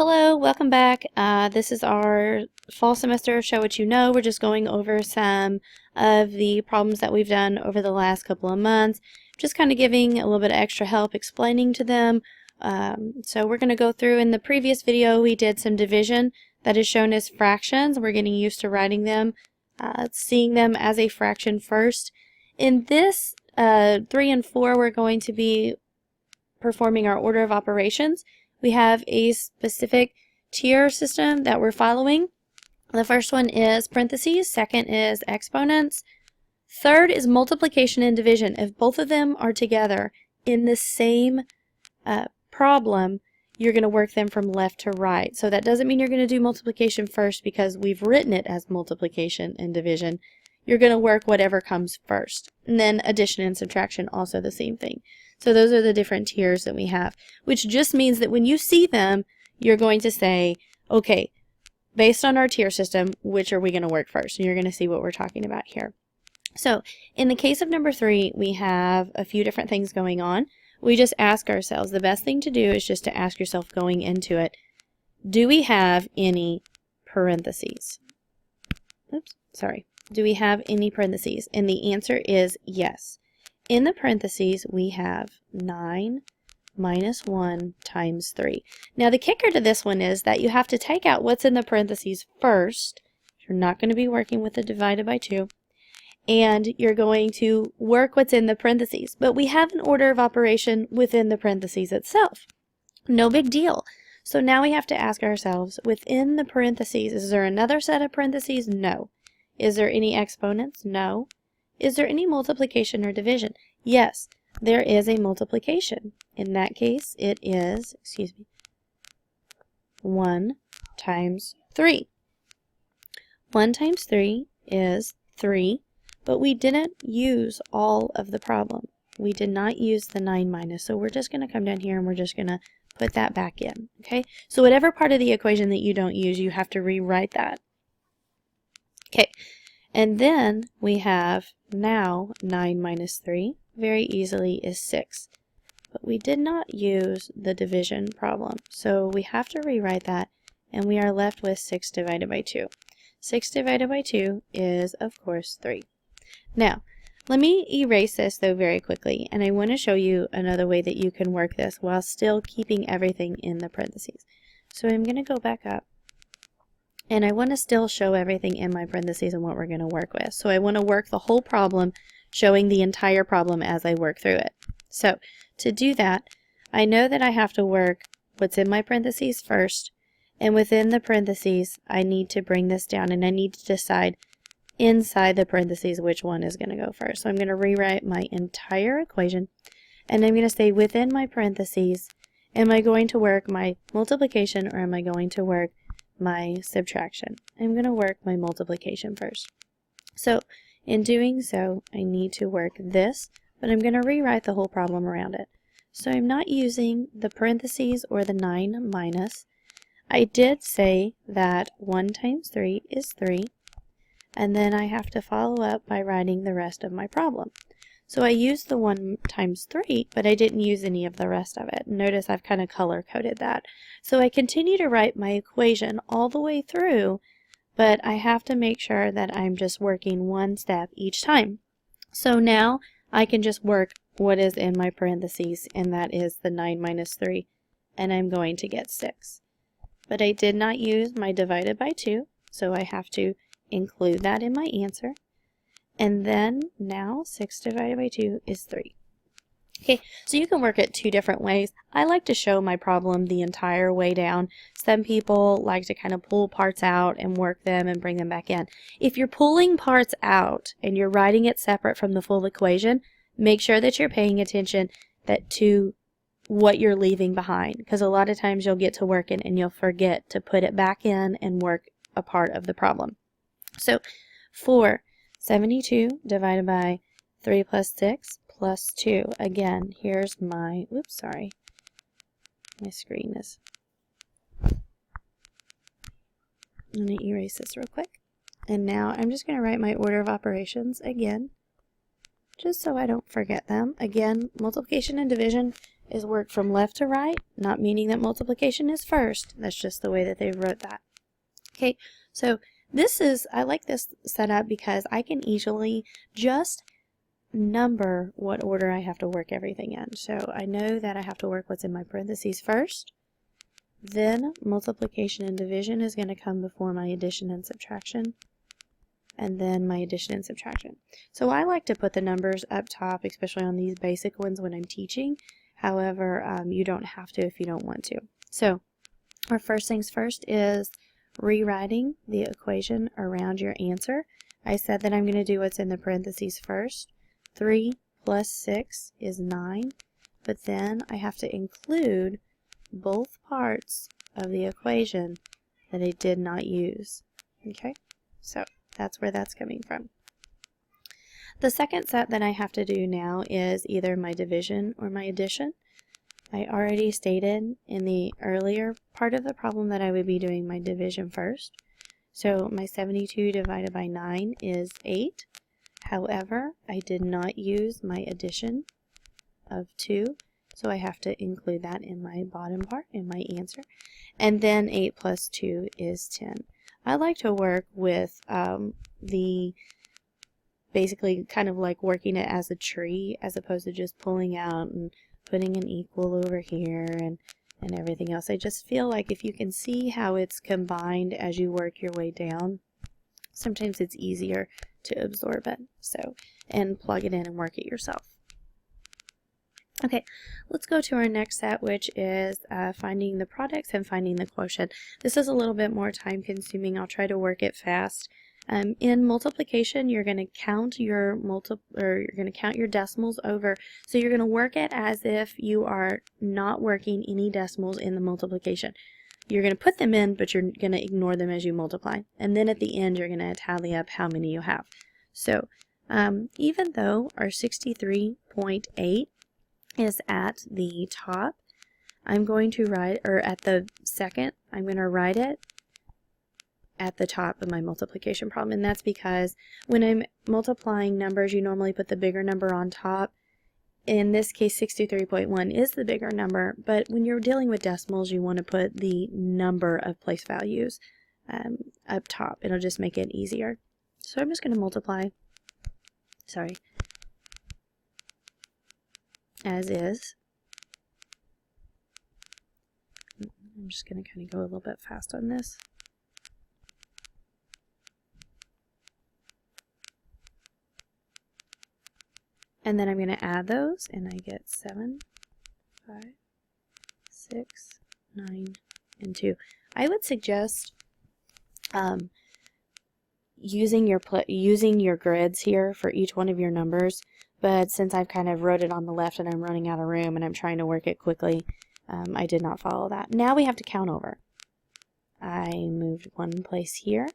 Hello, welcome back. This is our fall semester Show What You Know. We're just going over some of the problems that we've done over the last couple of months, just kind of giving a little bit of extra help explaining to them. So we're going to go through. In the previous video we did some division that is shown as fractions. We're getting used to writing them, seeing them as a fraction first. In this 3 and 4 we're going to be performing our order of operations. We have a specific tier system that we're following. The first one is parentheses, second is exponents, third is multiplication and division. If both of them are together in the same problem, you're going to work them from left to right. So that doesn't mean you're going to do multiplication first because we've written it as multiplication and division. You're going to work whatever comes first. And then addition and subtraction, also the same thing. So those are the different tiers that we have, which just means that when you see them, you're going to say, okay, based on our tier system, which are we going to work first? And you're going to see what we're talking about here. So in the case of number 3, we have a few different things going on. We just ask ourselves, the best thing to do is just to ask yourself going into it, do we have any parentheses? Oops, sorry. Do we have any parentheses? And the answer is yes. In the parentheses, we have 9 minus 1 times 3. Now the kicker to this one is that you have to take out what's in the parentheses first. You're not going to be working with the divided by 2. And you're going to work what's in the parentheses. But we have an order of operation within the parentheses itself. No big deal. So now we have to ask ourselves, within the parentheses, is there another set of parentheses? No. Is there any exponents? No. Is there any multiplication or division? Yes, there is a multiplication. In that case, it is, 1 times 3. 1 times 3 is 3, but we didn't use all of the problem. We did not use the 9 minus, so we're just going to come down here and we're just going to put that back in, okay? So whatever part of the equation that you don't use, you have to rewrite that. Okay. And then we have now 9 minus 3 very easily is 6. But we did not use the division problem. So we have to rewrite that and we are left with 6 divided by 2. 6 divided by 2 is, of course, 3. Now, let me erase this though very quickly, and I want to show you another way that you can work this while still keeping everything in the parentheses. So I'm going to go back up. And I want to still show everything in my parentheses and what we're going to work with. So I want to work the whole problem, showing the entire problem as I work through it. So to do that, I know that I have to work what's in my parentheses first. And within the parentheses, I need to bring this down and I need to decide inside the parentheses which one is going to go first. So I'm going to rewrite my entire equation. And I'm going to say within my parentheses, am I going to work my multiplication or am I going to work my subtraction? I'm going to work my multiplication first. So in doing so, I need to work this, but I'm going to rewrite the whole problem around it. So I'm not using the parentheses or the 9 minus. I did say that 1 times 3 is 3, and then I have to follow up by writing the rest of my problem. So I used the 1 times 3, but I didn't use any of the rest of it. Notice I've kind of color-coded that. So I continue to write my equation all the way through, but I have to make sure that I'm just working one step each time. So now I can just work what is in my parentheses, and that is the 9 minus 3, and I'm going to get 6. But I did not use my divided by 2, so I have to include that in my answer. And then now 6 divided by 2 is 3. Okay, so you can work it 2 different ways. I like to show my problem the entire way down. Some people like to kind of pull parts out and work them and bring them back in. If you're pulling parts out and you're writing it separate from the full equation, make sure that you're paying attention to what you're leaving behind, because a lot of times you'll get to working and you'll forget to put it back in and work a part of the problem. So for 72 divided by 3 plus 6 plus 2. Again, here's my, oops, sorry. My screen is, I'm going to erase this real quick. And now I'm just going to write my order of operations again, just so I don't forget them. Again, multiplication and division is work from left to right, not meaning that multiplication is first. That's just the way that they wrote that. Okay, so I like this setup because I can easily just number what order I have to work everything in. So I know that I have to work what's in my parentheses first. Then multiplication and division is going to come before my addition and subtraction. And then my addition and subtraction. So I like to put the numbers up top, especially on these basic ones when I'm teaching. However, you don't have to if you don't want to. So our first things first is rewriting the equation around your answer. I said that I'm going to do what's in the parentheses first. 3 plus 6 is 9, but then I have to include both parts of the equation that I did not use. Okay, so that's where that's coming from. The second set that I have to do now is either my division or my addition. I already stated in the earlier part of the problem that I would be doing my division first. So my 72 divided by 9 is 8. However, I did not use my addition of 2, so I have to include that in my bottom part, in my answer. And then 8 plus 2 is 10. I like to work with basically kind of like working it as a tree as opposed to just pulling out and putting an equal over here and everything else. I just feel like if you can see how it's combined as you work your way down, sometimes it's easier to absorb it. So, and plug it in and work it yourself. Okay, let's go to our next set, which is finding the products and finding the quotient. This is a little bit more time consuming. I'll try to work it fast. In multiplication, you're going to count your decimals over. So you're going to work it as if you are not working any decimals in the multiplication. You're going to put them in, but you're going to ignore them as you multiply. And then at the end, you're going to tally up how many you have. So even though our 63.8 is at the top, I'm going to write, or at the second, I'm going to write it at the top of my multiplication problem. And that's because when I'm multiplying numbers, you normally put the bigger number on top. In this case, 63.1 is the bigger number, but when you're dealing with decimals, you want to put the number of place values up top. It'll just make it easier. So I'm just going to multiply, as is. I'm just going to kind of go a little bit fast on this. And then I'm going to add those, and I get 7, 5, 6, 9, and 2. I would suggest using your grids here for each one of your numbers, but since I've kind of wrote it on the left and I'm running out of room and I'm trying to work it quickly, I did not follow that. Now we have to count over. I moved one place here.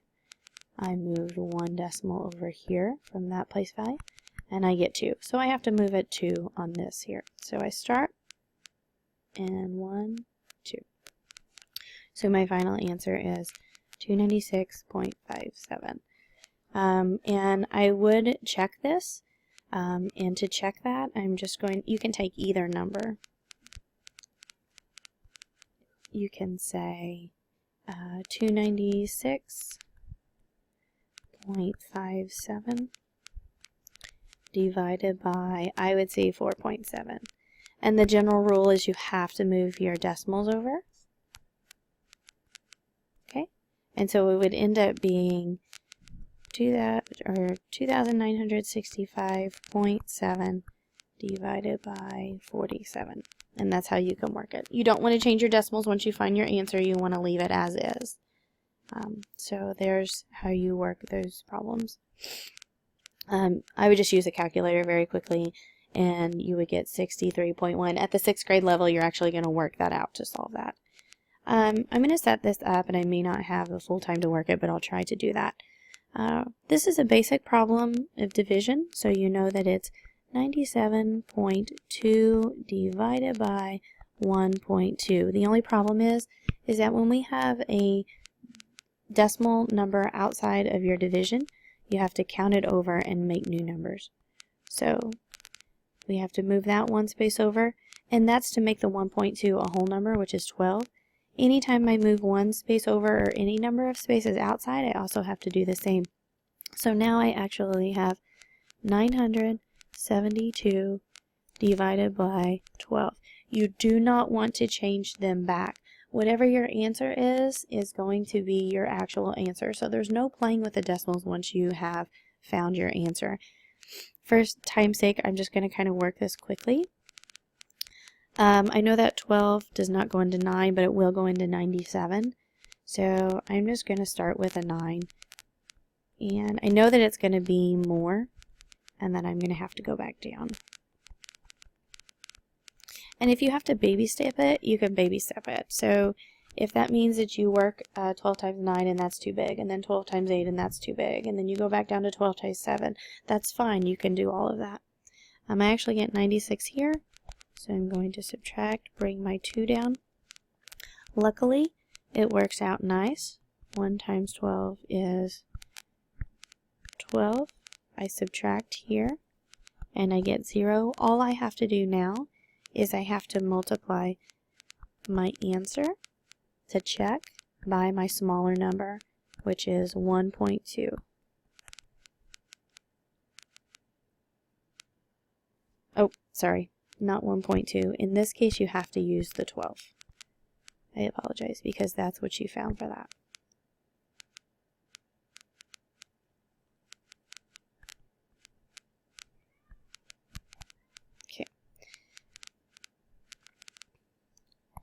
I moved one decimal over here from that place value. And I get 2. So I have to move it 2 on this here. So I start, and 1, 2. So my final answer is 296.57. And I would check this, and to check that, I'm just going, you can take either number. You can say 296.57 divided by, I would say 4.7. And the general rule is you have to move your decimals over. Okay? And so it would end up being 2,965.7 divided by 47. And that's how you can work it. You don't want to change your decimals once you find your answer. You want to leave it as is. So there's how you work those problems. I would just use a calculator very quickly, and you would get 63.1. At the 6th grade level, you're actually going to work that out to solve that. I'm going to set this up, and I may not have the full time to work it, but I'll try to do that. This is a basic problem of division, so you know that it's 97.2 divided by 1.2. The only problem is that when we have a decimal number outside of your division, you have to count it over and make new numbers. So we have to move that one space over, and that's to make the 1.2 a whole number, which is 12. Anytime I move one space over or any number of spaces outside, I also have to do the same. So now I actually have 972 divided by 12. You do not want to change them back. Whatever your answer is going to be your actual answer. So there's no playing with the decimals once you have found your answer. For time's sake, I'm just going to kind of work this quickly. I know that 12 does not go into 9, but it will go into 97. So I'm just going to start with a 9. And I know that it's going to be more, and then I'm going to have to go back down. And if you have to baby step it, you can baby step it. So if that means that you work 12 times 9 and that's too big, and then 12 times 8 and that's too big, and then you go back down to 12 times 7, that's fine. You can do all of that. I actually get 96 here. So I'm going to subtract, bring my 2 down. Luckily, it works out nice. 1 times 12 is 12. I subtract here, and I get 0. All I have to do now is I have to multiply my answer to check by my smaller number, which is 1.2. Oh, sorry. Not 1.2. In this case, you have to use the 12. I apologize, because that's what you found for that. Okay.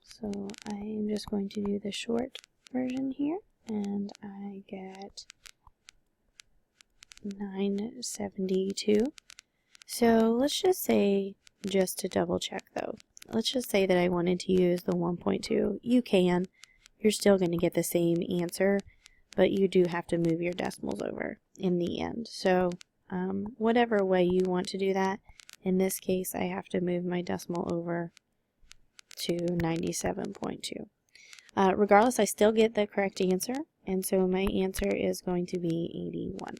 So I'm just going to do the short version here, and I get 972. So let's just say, just to double check though, let's just say that I wanted to use the 1.2. You can. You're still going to get the same answer, but you do have to move your decimals over in the end. So whatever way you want to do that, in this case I have to move my decimal over to 97.2. Regardless, I still get the correct answer, and so my answer is going to be 81.